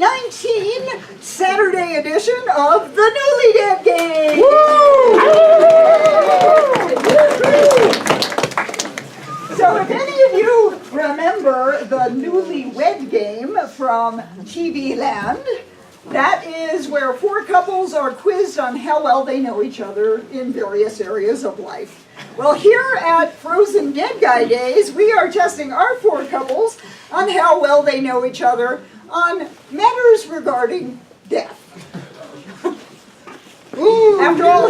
2019 Saturday edition of the Newly Dead Game. So if any of you remember the Newlywed Game from TV Land, that is where four couples are quizzed on how well they know each other in various areas of life. Well, here at Frozen Dead Guy Days, we are testing our four couples on how well they know each other on matters regarding death. After all,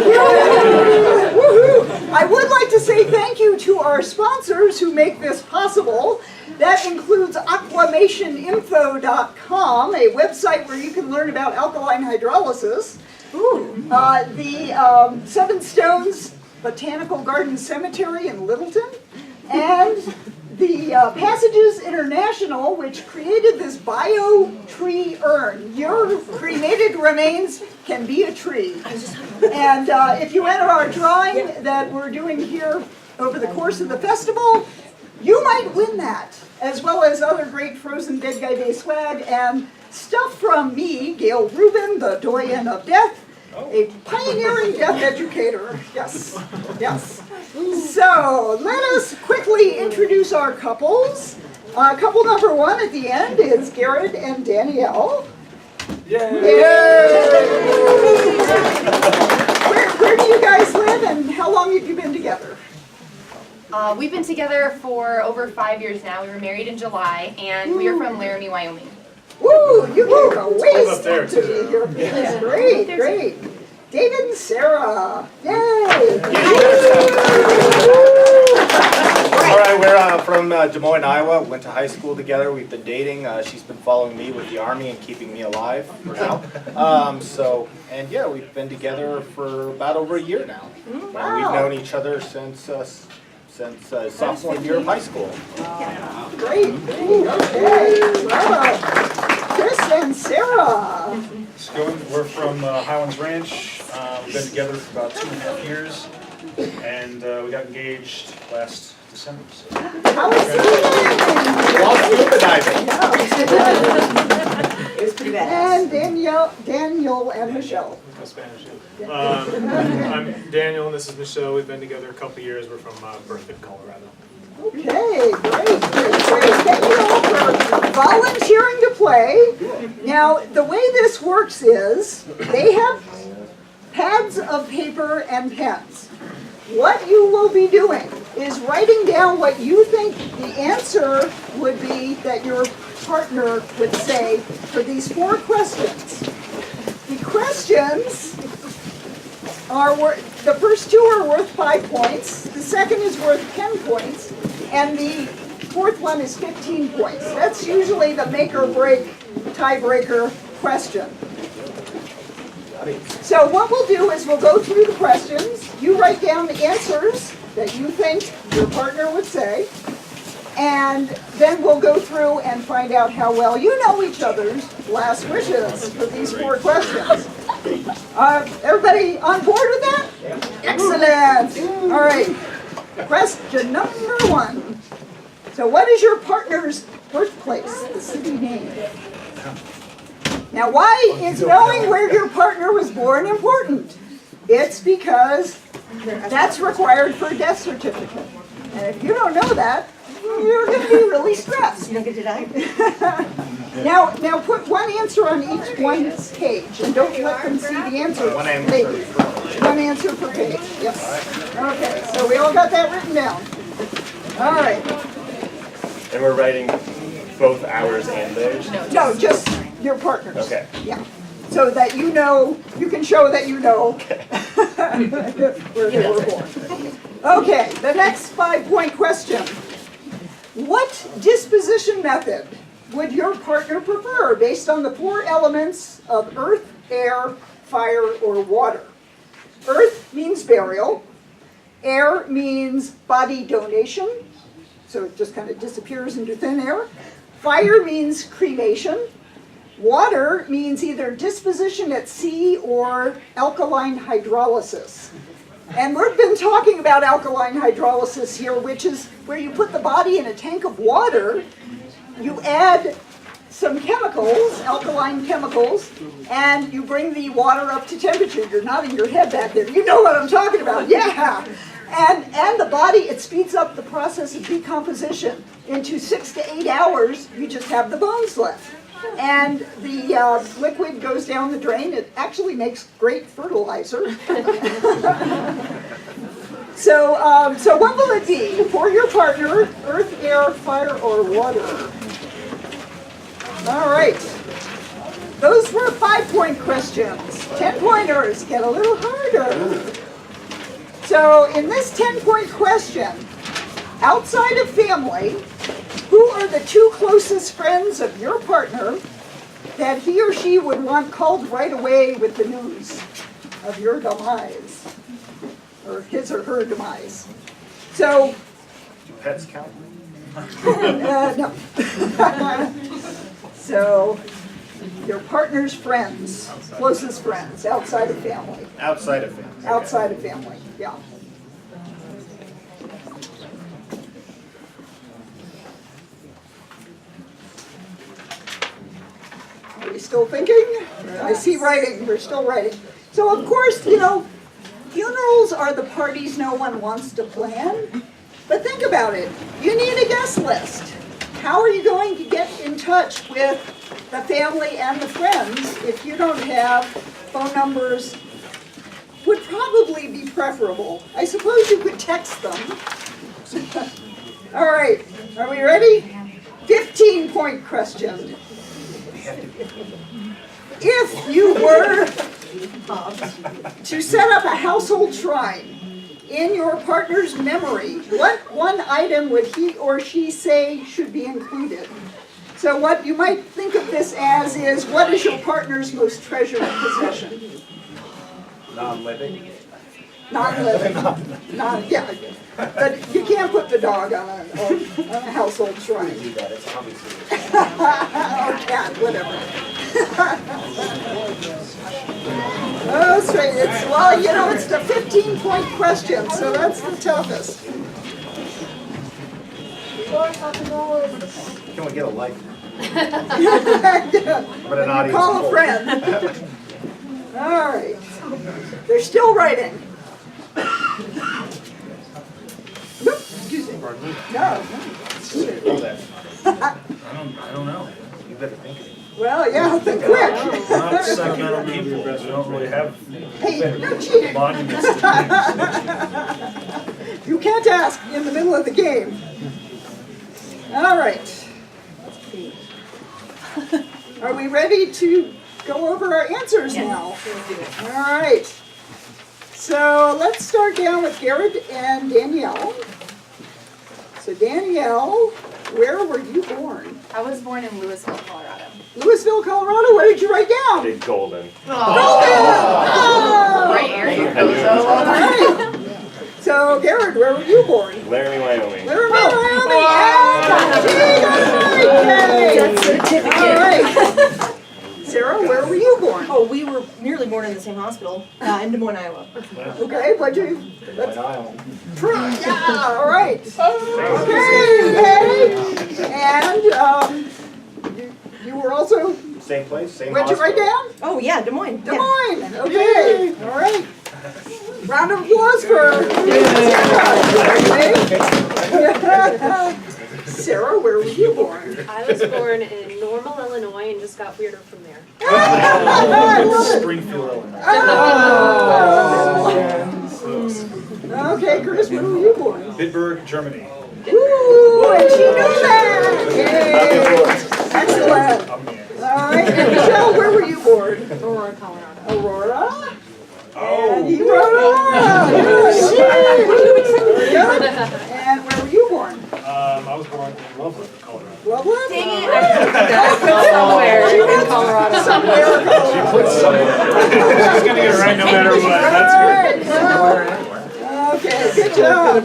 I would like to say thank you to our sponsors who make this possible. That includes aquamationinfo.com, a website where you can learn about alkaline hydrolysis. The Seven Stones Botanical Garden Cemetery in Littleton, and the Passages International, which created this bio-tree urn. Your cremated remains can be a tree. And if you enter our drawing that we're doing here over the course of the festival, you might win that, as well as other great Frozen Dead Guy Day swag and stuff from me, Gail Rubin, the doyen of death, a pioneering death educator. Yes, yes. So let us quickly introduce our couples. Couple number one at the end is Garrett and Danielle. Yay! Where do you guys live and how long have you been together? We've been together for over 5 years now. We were married in July, and we are from Laramie, Wyoming. Woo! You gave a waste up there, to too. me here. That's great, great. David and Sarah. Yay! All right, we're from Des Moines, Iowa. Went to high school together. We've been dating. She's been following me with the Army and keeping me alive for now. Yeah, we've been together for about over a year now. Wow. We've known each other since sophomore year of high school. Great, great. Okay. Bravo. Chris and Sarah. We're from Highlands Ranch. We've been together for about 2.5 years, and we got engaged last December. How is it? We're all scuba diving. It was pretty badass. And Daniel and Michelle. No Spanish. I'm Daniel, and this is Michelle. We've been together a couple years. We're from Berthoud, Colorado. Okay, great. Thank you all for volunteering to play. Now, the way this works is they have pads of paper and pens. What you will be doing is writing down what you think the answer would be that your partner would say for these four questions. The questions are the first two are worth 5 points, the second is worth 10 points, and the fourth one is 15 points. That's usually the make or break tiebreaker question. So what we'll do is we'll go through the questions, you write down the answers that you think your partner would say, and then we'll go through and find out how well you know each other's last wishes for these four questions. Everybody on board with that? Excellent. All right. Question number one. So what is your partner's birthplace, the city name? Now, why is knowing where your partner was born important? It's because that's required for a death certificate. And if you don't know that, you're going to be really stressed. You don't get to die? Now put one answer on each one page, and don't let them see the answer. One answer. Maybe. One answer per page. Yes. Okay, so we all got that written down. All right. And we're writing both ours and theirs? No, just your partners. Okay. Yeah. So that you know, you can show that you know where they were born. Okay, the next 5-point question. What disposition method would your partner prefer based on the 4 elements of earth, air, fire, or water? Earth means burial. Air means body donation, so it just kind of disappears into thin air. Fire means cremation. Water means either disposition at sea or alkaline hydrolysis. And we've been talking about alkaline hydrolysis here, which is where you put the body in a tank of water, you add some chemicals, alkaline chemicals, and you bring the water up to temperature. You're nodding your head back there. You know what I'm talking about, yeah. And the body, it speeds up the process of decomposition. Into 6 to 8 hours, you just have the bones left. And the liquid goes down the drain. It actually makes great fertilizer. So what will it be for your partner, earth, air, fire, or water? All right. Those were 5-point questions. 10-pointers get a little harder. So in this 10-point question, outside of family, who are the 2 closest friends of your partner that he or she would want called right away with the news of your demise? Or his or her demise. So, Do pets count? no. So, your partner's friends, closest friends, outside of family. Outside of family. Outside of family, yeah. Are we still thinking? I see writing, we're still writing. So of course, you know, funerals are the parties no one wants to plan. But think about it, you need a guest list. How are you going to get in touch with the family and the friends if you don't have phone numbers? Would probably be preferable. I suppose you could text them. All right, are we ready? 15-point question. If you were to set up a household shrine in your partner's memory, what one item would he or she say should be included? So what you might think of this as is, what is your partner's most treasured possession? Non-living? Non-living. Yeah, but you can't put the dog on a household shrine. Do that, it's obviously. Or cat, whatever. Oh, straight. Well, you know, it's the 15-point question, so that's the toughest. Can we get a light? Yeah. But an audience. Call a full. friend. All right. They're still writing. Nope, excuse me. No. Hold that. I don't know. You better think of it. Well, yeah, think quick. We're not sentimental people, we don't really have Hey, no cheating. monuments to things. You can't ask in the middle of the game. All right. Are we ready to go over our answers now? All right. So let's start down with Garrett and Danielle. So Danielle, where were you born? I was born in Louisville, Colorado. Louisville, Colorado. What did you write down? Big Golden. Oh! Right area code, All so. right. So Garrett, where were you born? Laramie, Wyoming. Laramie, Wyoming. Yeah! Death certificate. All right. Sarah, where were you born? Oh, we were nearly born in the same hospital in Des Moines, Iowa. Okay, what'd you? An aisle. Yeah, all right. Okay, yay. And you were also, Same place, same what'd you write hospital. down? Oh yeah, Des Moines. Des Moines. Okay, all right. Round of applause for Sarah. Sarah, where were you born? I was born in Normal, Illinois, and just got weirder from there. I love it. Springfield, Illinois. Oh. Okay, Curtis, where were you born? Bitburg, Germany. Ooh, and she knew that. Yay. Excellent. All right, and Michelle, where were you born? Aurora, Colorado. Aurora. Oh. And he wrote Aurora. Good. And where were you born? I was born in Loveland, Colorado. Loveland? Dang it! Somewhere in Colorado. Somewhere in Colorado. She's gonna get it right no matter what, that's good. All right. Okay, good job.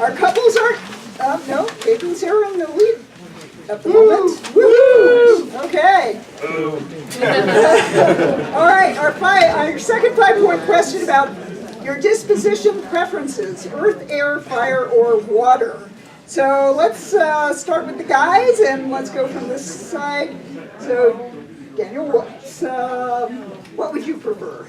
Our couples are, no, Kate and Sarah in the lead at the moment. Woo! Okay. All right, our second 5-point question about your disposition preferences, earth, air, fire, or water. So let's start with the guys and let's go from this side. So Daniel, what would you prefer?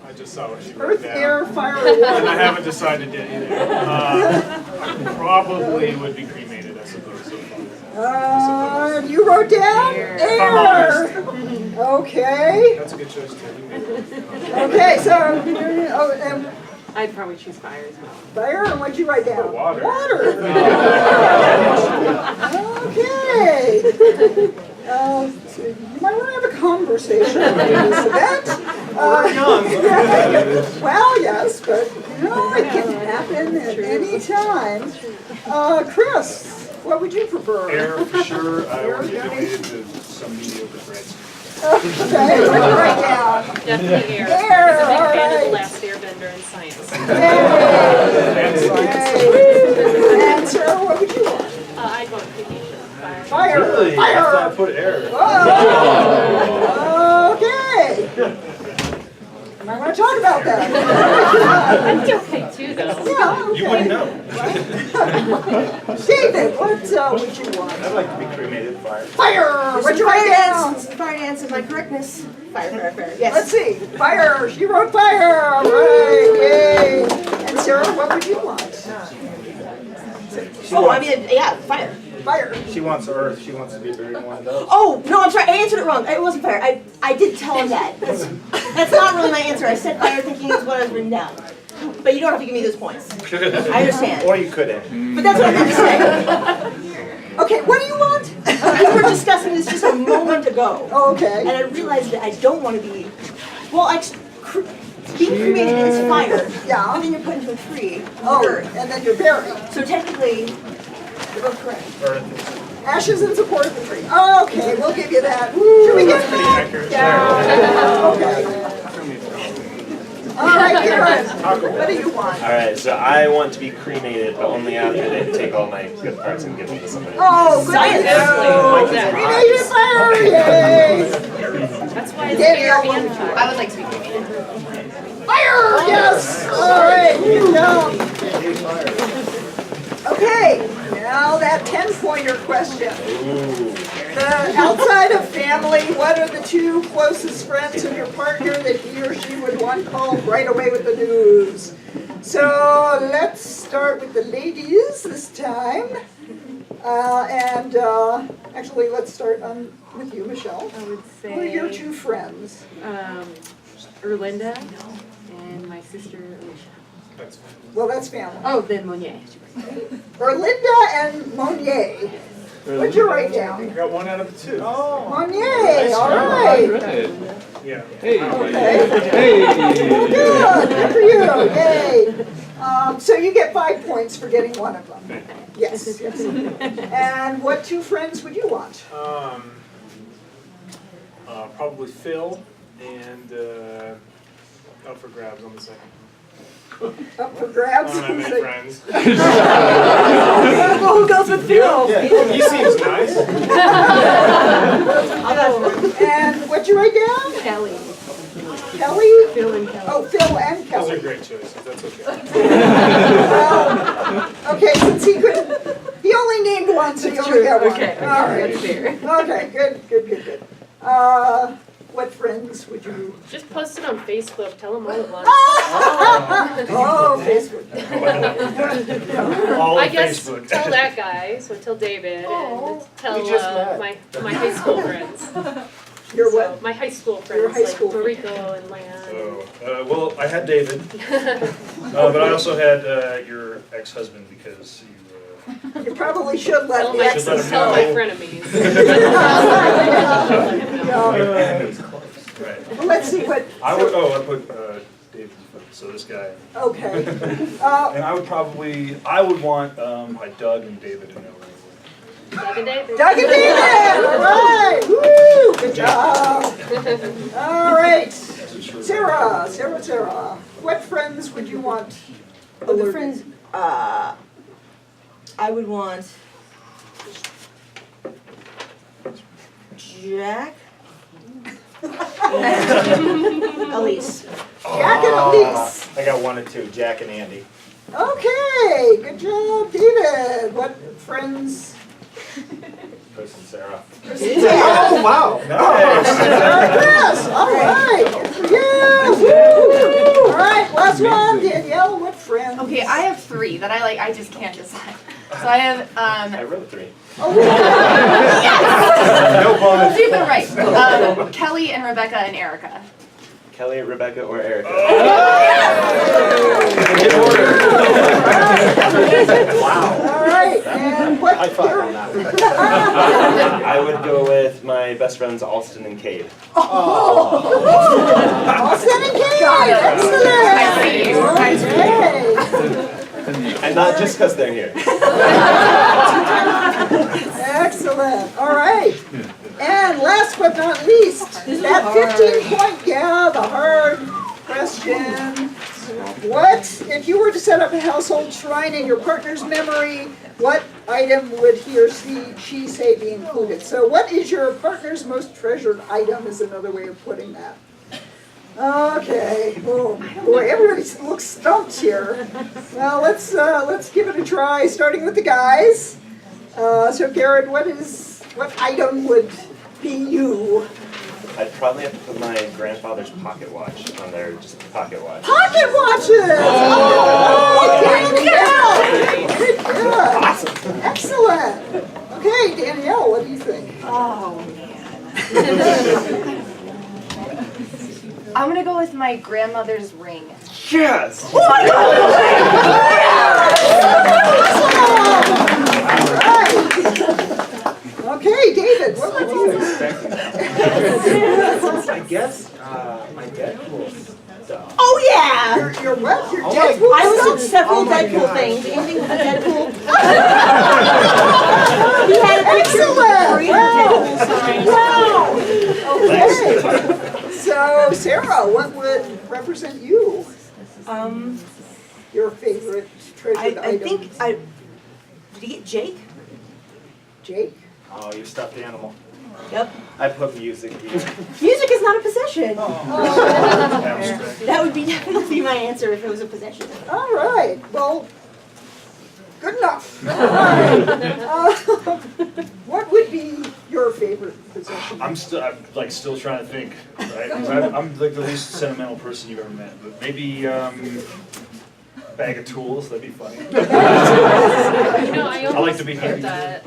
I just saw what she wrote Earth, down. air, fire, or And I water? haven't decided yet either. I probably would be cremated, I suppose. So far. You wrote down air. Okay. That's a good choice too. You made it. Okay, so, and I'd probably choose fire as well. fire, and what'd you write down? Water. Water. Okay. So you might want to have a conversation with that. Well, yes, but you know, it can happen at any time. Chris, what would you prefer? Air for sure. I would be donated to some mediocre grades. Okay, what'd you write down? Definitely air. Air, I'm a all big fan of right. the last airbender in science. Yay. And Sarah, what would you want? I'd want cremation. Fire. Fire. I thought Fire. I put air. Oh, okay. I want to talk about that. I'd be okay too, though. Yeah, okay. You wouldn't know. David, what would you want? I'd like to be cremated fire. Fire. What'd you Fire write down? dance. Fire dance is my correctness. Fire, fire, fire. Let's Yes. see. Fire. She wrote fire. All right. Yay. And Sarah, what would you want? Oh, I mean, yeah, fire. Fire. She wants Earth. She wants to be buried in one of those. Oh, no, I'm sorry. I answered it wrong. It wasn't fire. I did tell him that. That's not really my answer. I said fire thinking it's what I was written down. But you don't have to give me those points. I understand. Or you couldn't. But that's what I meant to say. Okay, what do you want? We were discussing this just a moment ago. Okay. And I realized that I don't want to be, well, being cremated is fire. Yeah. But then you're put into a tree on Oh, Earth. and then you're buried. So technically, you're both correct. Earth. Ashes in support of the tree. Okay, we'll give you that. Should we get Pretty that? accurate. Yeah. Okay. All right, Karen, what do you want? All right, so I want to be cremated, but only after they take all my good parts and give them to somebody. Oh, good to go. Cremated fire, yay. That's why it's Danielle, air what and would you fire. I would like to be cremated. Fire, yes. All right, good job. Okay, now that 10-pointer question. Outside of family, what are the two closest friends of your partner that he or she would want called right away with the news? So let's start with the ladies this time. Actually, let's start with you, Michelle. I would Who are your say two friends? Erlinda and my sister Alicia. Well, that's family. Oh, then Monier. Erlinda and Monier. What'd you write down? I got one out of the two. Monier, all right. Yeah. Okay. Good, good for you, yay. So you get 5 points for getting one of them. Yes, yes. And what two friends would you want? Probably Phil and up for grabs on the second. Up for grabs? I don't have many friends. Well, who goes with Phil? He seems nice. And what'd you write down? Kelly. Kelly? Phil and Kelly. Oh, Phil and Those Kelly. are great choices. That's okay. Okay, since he couldn't, he only named one, so you only got one. Okay, All right. that's fair. Okay, good. What friends would you? Just post it on Facebook. Tell them all at once. Oh, Facebook. All I of guess Facebook. tell that guy. So tell David and tell We just met. my high school friends. Your So, what? my high school friends, Your high like school friends. Mariko and Lan. Oh, well, I had David, but I also had your ex-husband because you. You probably should let Tell the my, ex. let him tell my know. frenemies. It was close. Right. Well, let's see what. I would. Oh, I put David. So this guy. Okay. And I would want my Doug and David to know. Doug and David. Doug and David. All right. Woo! Good job. All right. Sarah. What friends would you want? Oh, the friends, I would want Jack and Elise. Jack and Elise. I got one and two, Jack and Andy. Okay, good job, David. What friends? Chris and Sarah. Oh, wow. Yes, all right. Yes. Woo. All right, last one, Danielle. What friends? Okay, I have 3 that I just can't decide. So I have, I wrote 3. No I'll bonus. do them right. Kelly and Rebecca and Erica. Kelly, Rebecca, or Erica? In order. All right, and what? High five on that one. I would go with my best friends Alston and Cade. Austin and Kate. Excellent. I see you. Okay. And not just because they're here. Excellent. All right. And last but not least, that 15-point, the hard question. What, if you were to set up a household shrine in your partner's memory, what item would he or she say be included? So what is your partner's most treasured item is another way of putting that. Okay, oh, boy, everybody looks stumped here. Well, let's give it a try, starting with the guys. So Garrett, what item would be you? I'd probably have to put my grandfather's pocket watch on there, just a pocket watch. Pocket watches! Oh, Danielle! Very good. Awesome. Excellent. Okay, Danielle, what do you think? Oh, I'm gonna go with my grandmother's ring. Yes! All right. Okay, David, what would you? I guess my Deadpool stuff. Oh yeah! Your what? Your Oh my Deadpool I was stuff? in several Oh my Deadpool gosh. things. Anything with a Deadpool. He had a picture with Excellent! Deadpool sign. Wow! Okay. So, Sarah, what would represent you? Your favorite treasured I item? think did he get Jake? Jake? Oh, you stuffed animal. Yep. I put music here. Music is not a possession. Abstract. That would be definitely be my answer if it was a possession. All right, well, good enough. All right. What would be your favorite possession? I'm still trying to think, right? 'Cause I'm like the least sentimental person you've ever met, but maybe bag of tools. That'd be funny. You know, I I like almost to be put handy. that.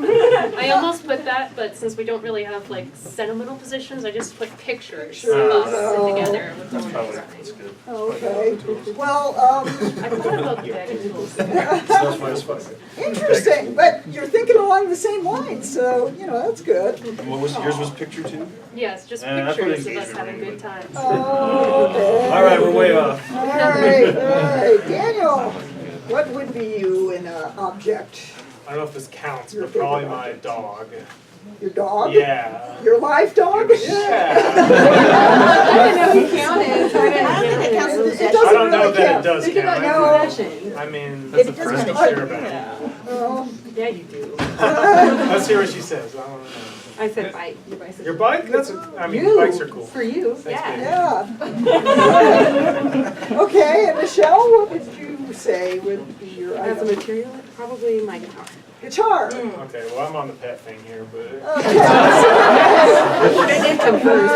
I almost put that, but since we don't really have like sentimental positions, I just put pictures of us Oh. together with That's the probably signs. that's good. Okay, well, I thought about the bag of tools. That's fun. interesting, but you're thinking along the same lines, so, that's good. What was yours? Was picture too? Yes, just I put pictures of us engagement having ring, good times. Oh, okay. All right, we're way off. All right. Daniel, what would be you in an object? I don't know if this counts, but probably my dog. Your dog? Yeah. Your live dog? Yeah. I didn't know you counted. I don't think that counts as a It possession. I doesn't don't know really that count. it does Think about count. your possession. I mean, that's the It doesn't first thing count. sure about it. Yeah, you do. Let's hear what she says. I don't know. I said bike. Your bicycle. Your bike? I mean, You. bikes are cool. For you. Thanks, Yeah. baby. Yeah. Okay, and Michelle, what would you say would be your As a item? material, probably my guitar. Guitar. Okay, well, I'm on the pet thing here, but Okay. That did come first,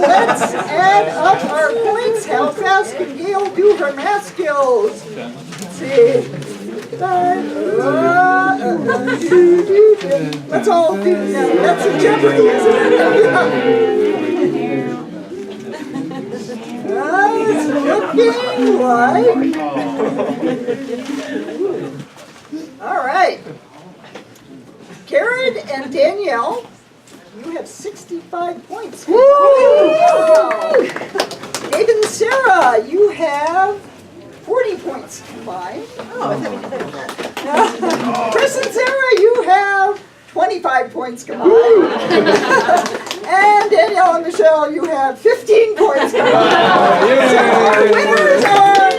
Let's add up our points. How fast can Gail do her math skills? Let's see. Let's all do that. That's a Jeopardy, isn't it? It's looking like. All right. Karen and Danielle, you have 65 points. Wow. David and Sarah, you have 40 points combined. Oh, I thought we did better than that. Chris and Sarah, you have 25 points combined. And Danielle and Michelle, you have 15 points combined. So our winners are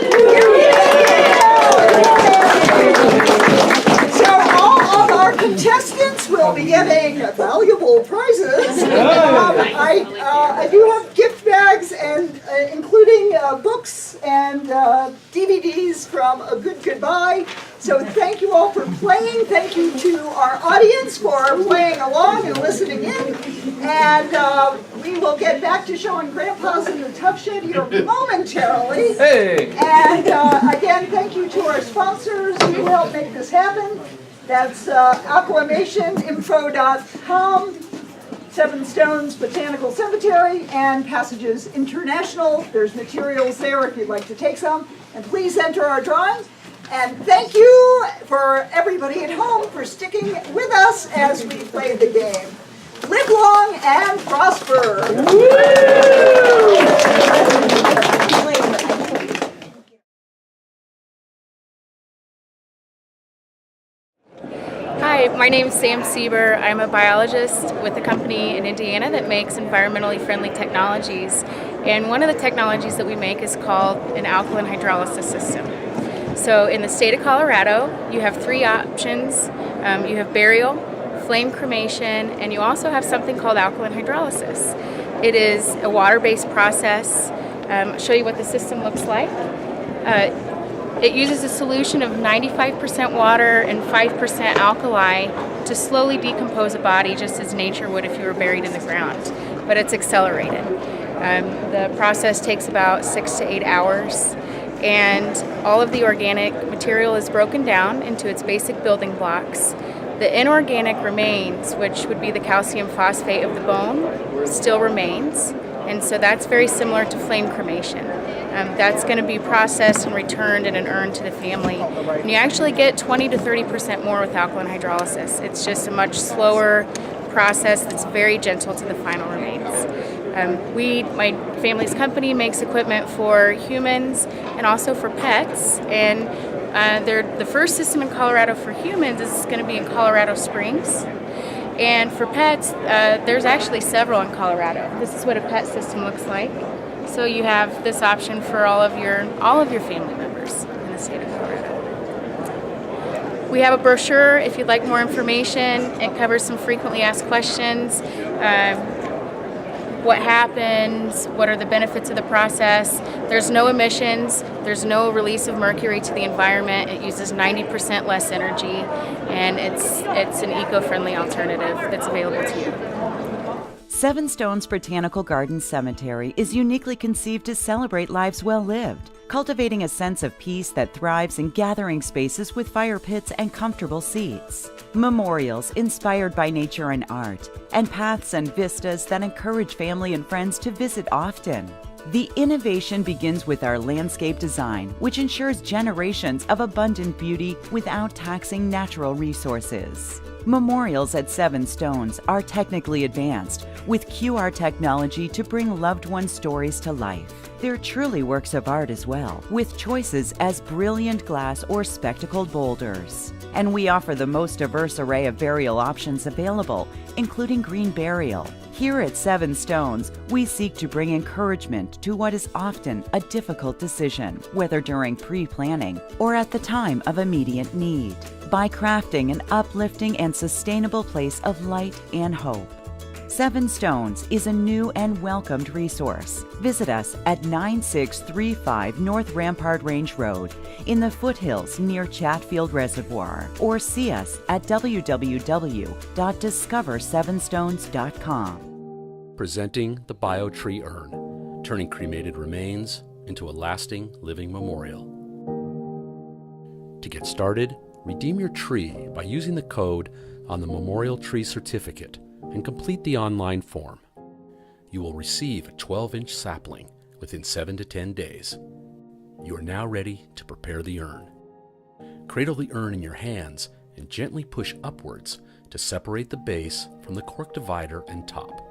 So all of our contestants will be getting valuable prizes. I do have gift bags and including books and DVDs from A Good Goodbye. So thank you all for playing. Thank you to our audience for playing along and listening in. And we will get back to showing Grandpa's in the Tough Shed here momentarily. Hey! And again, thank you to our sponsors who helped make this happen. That's acclamationinfo.com, Seven Stones Botanical Cemetery, and Passages International. There's materials there if you'd like to take some. And please enter our drawing. And thank you for everybody at home for sticking with us as we play the game. Live long and prosper. Hi, my name is Sam Sieber. I'm a biologist with a company in Indiana that makes environmentally friendly technologies. And one of the technologies that we make is called an alkaline hydrolysis system. So in the state of Colorado, you have three options. You have burial, flame cremation, and you also have something called alkaline hydrolysis. It is a water-based process. I'll show you what the system looks like. It uses a solution of 95% water and 5% alkali to slowly decompose a body just as nature would if you were buried in the ground, but it's accelerated. The process takes about 6 to 8 hours, and all of the organic material is broken down into its basic building blocks. The inorganic remains, which would be the calcium phosphate of the bone, still remains, and so that's very similar to flame cremation. That's going to be processed and returned in an urn to the family. And you actually get 20 to 30% more with alkaline hydrolysis. It's just a much slower process that's very gentle to the final remains. My family's company makes equipment for humans and also for pets. And the first system in Colorado for humans is going to be in Colorado Springs. And for pets, there's actually several in Colorado. This is what a pet system looks like. So you have this option for all of your family members in the state of Colorado. We have a brochure if you'd like more information. It covers some frequently asked questions. What happens? What are the benefits of the process? There's no emissions. There's no release of mercury to the environment. It uses 90% less energy, and it's an eco-friendly alternative that's available to you. Seven Stones Botanical Garden Cemetery is uniquely conceived to celebrate lives well lived, cultivating a sense of peace that thrives in gathering spaces with fire pits and comfortable seats. Memorials inspired by nature and art, and paths and vistas that encourage family and friends to visit often. The innovation begins with our landscape design, which ensures generations of abundant beauty without taxing natural resources. Memorials at Seven Stones are technically advanced, with QR technology to bring loved ones' stories to life. They're truly works of art as well, with choices as brilliant glass or spectacled boulders. And we offer the most diverse array of burial options available, including green burial. Here at Seven Stones, we seek to bring encouragement to what is often a difficult decision, whether during pre-planning or at the time of immediate need, by crafting an uplifting and sustainable place of light and hope. Seven Stones is a new and welcomed resource. Visit us at 9635 North Rampart Range Road in the foothills near Chatfield Reservoir, or see us at www.discover7stones.com. Presenting the BioTree Urn, turning cremated remains into a lasting living memorial. To get started, redeem your tree by using the code on the Memorial Tree Certificate and complete the online form. You will receive a 12-inch sapling within 7 to 10 days. You are now ready to prepare the urn. Cradle the urn in your hands and gently push upwards to separate the base from the cork divider and top.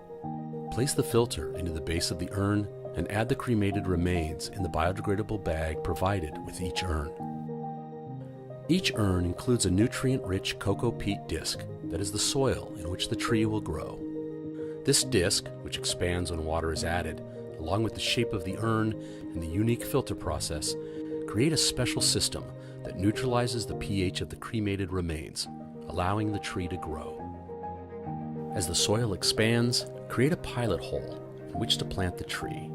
Place the filter into the base of the urn and add the cremated remains in the biodegradable bag provided with each urn. Each urn includes a nutrient-rich cocoa peat disc that is the soil in which the tree will grow. This disc, which expands when water is added, along with the shape of the urn and the unique filter process, create a special system that neutralizes the pH of the cremated remains, allowing the tree to grow. As the soil expands, create a pilot hole in which to plant the tree.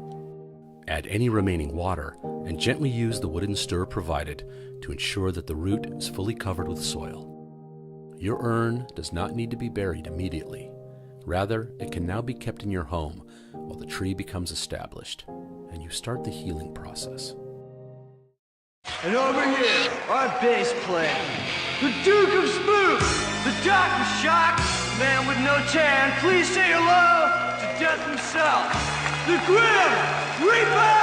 Add any remaining water and gently use the wooden stir provided to ensure that the root is fully covered with soil. Your urn does not need to be buried immediately. Rather, it can now be kept in your home while the tree becomes established and you start the healing process. And over here, our bass player, the Duke of Spook, the Doc of Shock, the man with no tan. Please say hello to Death himself, the Grim Reaper!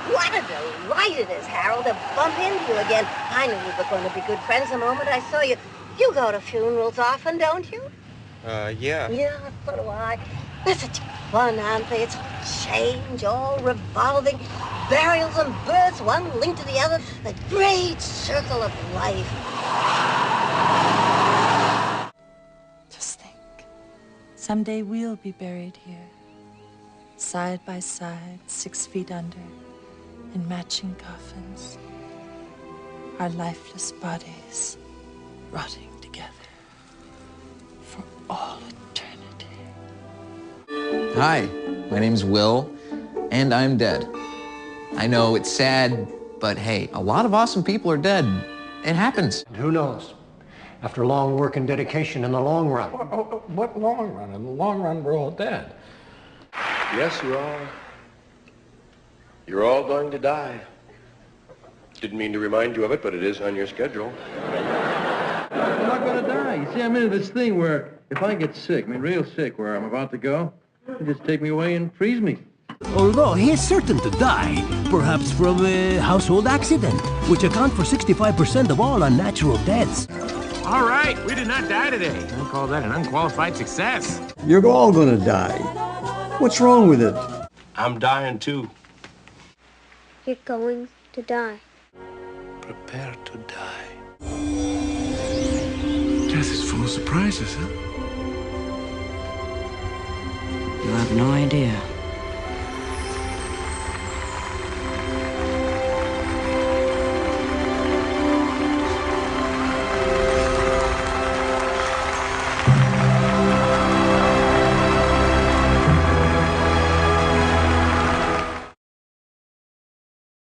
What a delight it is, Harold, to bump into you again. I knew we were going to be good friends the moment I saw you. You go to funerals often, don't you? Yeah. Yeah, so do I. They're such fun, aren't they? It's all change, all revolving. Burials and births, one linked to the other. The great circle of life. Just think, someday we'll be buried here, side by side, 6 feet under, in matching coffins, our lifeless bodies rotting together for all eternity. Hi, my name's Will, and I'm dead. I know it's sad, but hey, a lot of awesome people are dead. It happens. And who knows? After long work and dedication in the long run. What long run? In the long run, we're all dead. Yes, you're all going to die. Didn't mean to remind you of it, but it is on your schedule. I'm not gonna die. You see, I'm into this thing where if I get sick, real sick, where I'm about to go, they just take me away and freeze me. Although he is certain to die, perhaps from a household accident, which accounts for 65% of all unnatural deaths. All right, we did not die today. I call that an unqualified success. You're all gonna die. What's wrong with it? I'm dying too. You're going to die. Prepare to die. Death is full of surprises, huh? You have no idea